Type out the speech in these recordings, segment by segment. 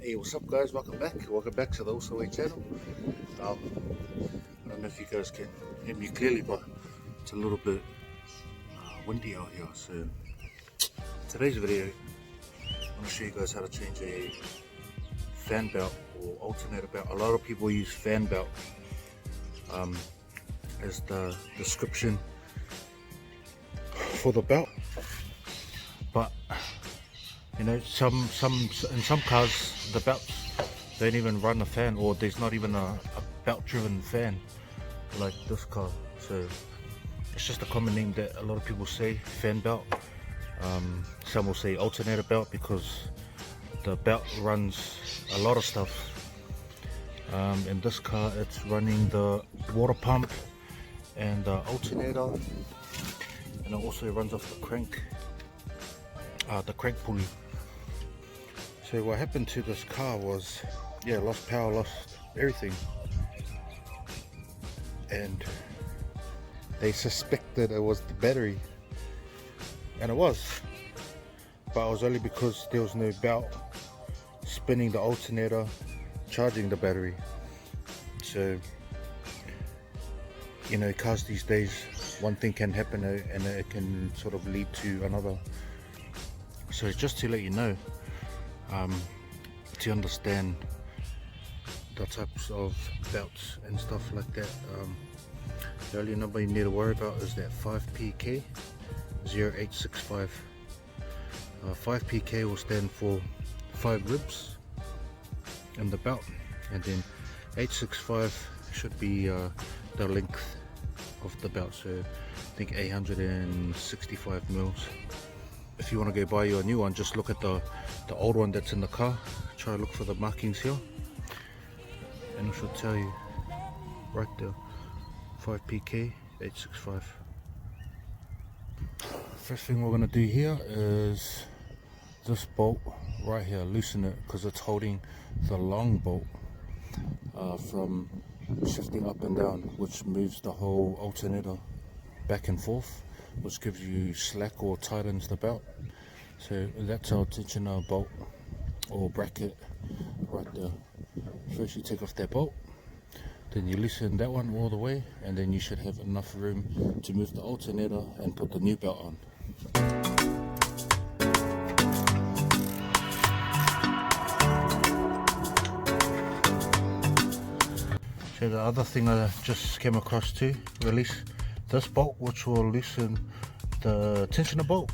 Hey, what's up guys, welcome back to the Theusoway channel. I don't know if you guys can hear me clearly, but it's a little bit windy out here. So today's video, I'm going to show you guys how to change a fan belt or alternator belt. A lot of people use fan belt as the description for the belt, but you know, in some cars the belts don't even run a fan, or there's not even a belt driven fan like this car. So it's just a common name that a lot of people say, fan belt. Some will say alternator belt because the belt runs a lot of stuff. In this car it's running the water pump and the alternator, and it also runs off the crank pulley. So what happened to this car was, yeah, lost power, lost everything, and they suspected it was the battery, and it was, but it was only because there was no belt spinning the alternator, charging the battery. So, you know, cars these days, one thing can happen and it can sort of lead to another. So just to let you know, to understand the types of belts and stuff like that, the only number you need to worry about is that 5PK 0865. 5PK will stand for 5 ribs in the belt, and then 865 should be the length of the belt, so I think 865 mils. If you want to go buy you a new one, just look at the old one that's in the car, try to look for the markings here, and it should tell you right there, 5PK 865. First thing we're going to do here is this bolt right here, loosen it because it's holding the long bolt from shifting up and down, which moves the whole alternator back and forth, which gives you slack or tightens the belt. So that's our tensioner bolt or bracket right there. First you take off that bolt, then you loosen that one all the way, and then you should have enough room to move the alternator and put the new belt on. So the other thing I just came across to release this bolt, which will loosen the tensioner bolt,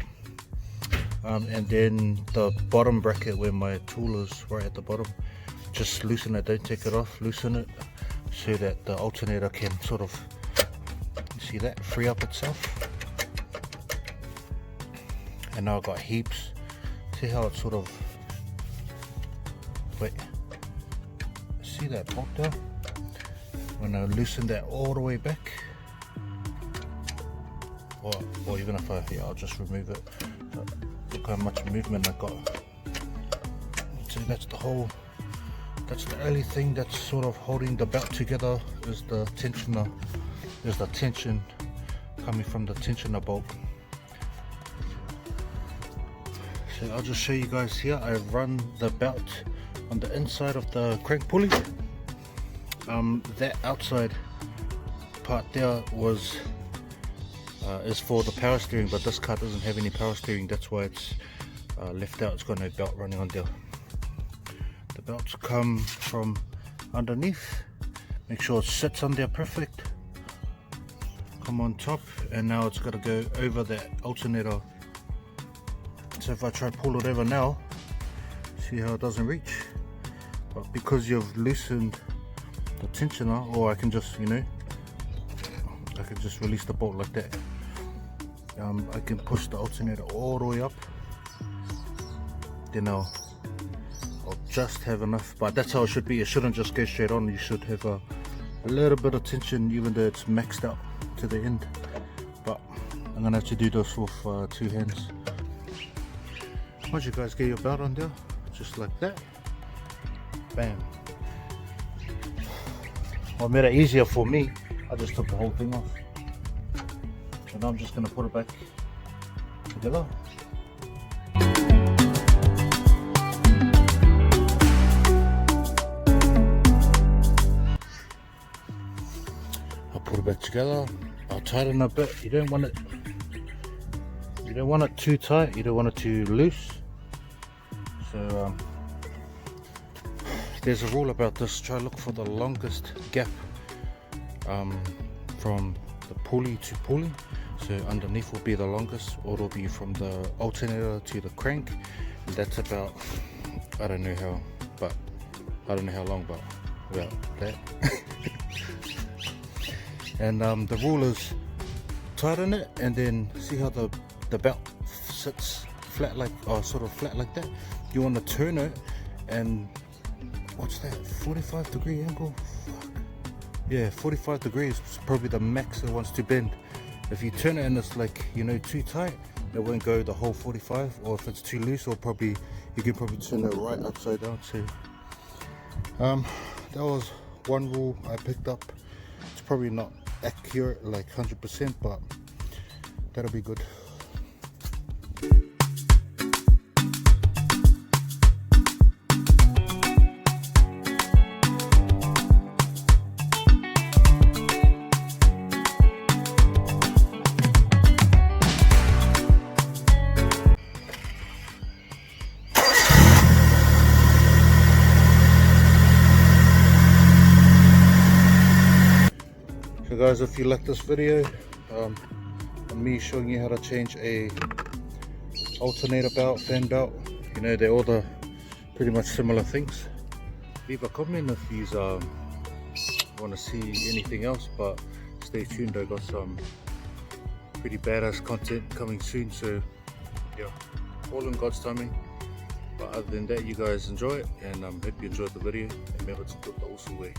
and then the bottom bracket where my tool is right at the bottom, just loosen it, don't take it off, loosen it so that the alternator can sort of, you see that, free up itself. And now I've got heaps, see how it sort of, wait, see that bolt there? When I loosen that all the way back, or even if I'll just remove it. Look how much movement I got. So that's the only thing that's sort of holding the belt together is the tensioner. There's the tension coming from the tensioner bolt. So I'll just show you guys here. I run the belt on the inside of the crank pulley. That outside part there is for the power steering, but this car doesn't have any power steering, that's why it's left out. It's got no belt running on there. The belts come from underneath, make sure it sits on there perfect, come on top, and now it's got to go over that alternator. So if I try to pull it over now, see how it doesn't reach, but because you've loosened the tensioner, or I can just, you know, I can just release the bolt like that. I can push the alternator all the way up, then I'll just have enough, but that's how it should be. It shouldn't just go straight on, you should have a little bit of tension even though it's maxed out to the end. But I'm gonna have to do this with 2 hands. Once you guys get your belt on there, just like that, bam. What made it easier for me, I just took the whole thing off. So now I'm just going to put it back together. back together. I'll tighten a bit. You don't want it too tight, you don't want it too loose. So there's a rule about this: try to look for the longest gap from the pulley to pulley. So underneath will be the longest, or it'll be from the alternator to the crank, and that's about, I don't know how long, but about that. And the rule is tighten it and then see how the belt sits flat, like sort of flat like that. You want to turn it, and what's that, 45-degree angle? Fuck. Yeah, 45 degrees is probably the max it wants to bend. If you turn it and it's like, you know, too tight, it won't go the whole 45, or if it's too loose, or you can probably turn it right upside down. So that was one rule I picked up. It's probably not accurate like 100%, but that'll be good. So guys, if you like this video, me showing you how to change a alternator belt, fan belt, you know, they're all pretty much similar things. Leave a comment if you want to see anything else, but stay tuned, I got some pretty badass content coming soon. So yeah, all in God's timing. But other than that, you guys enjoy it, and hope you enjoyed the video. Remember to put the Theusoway.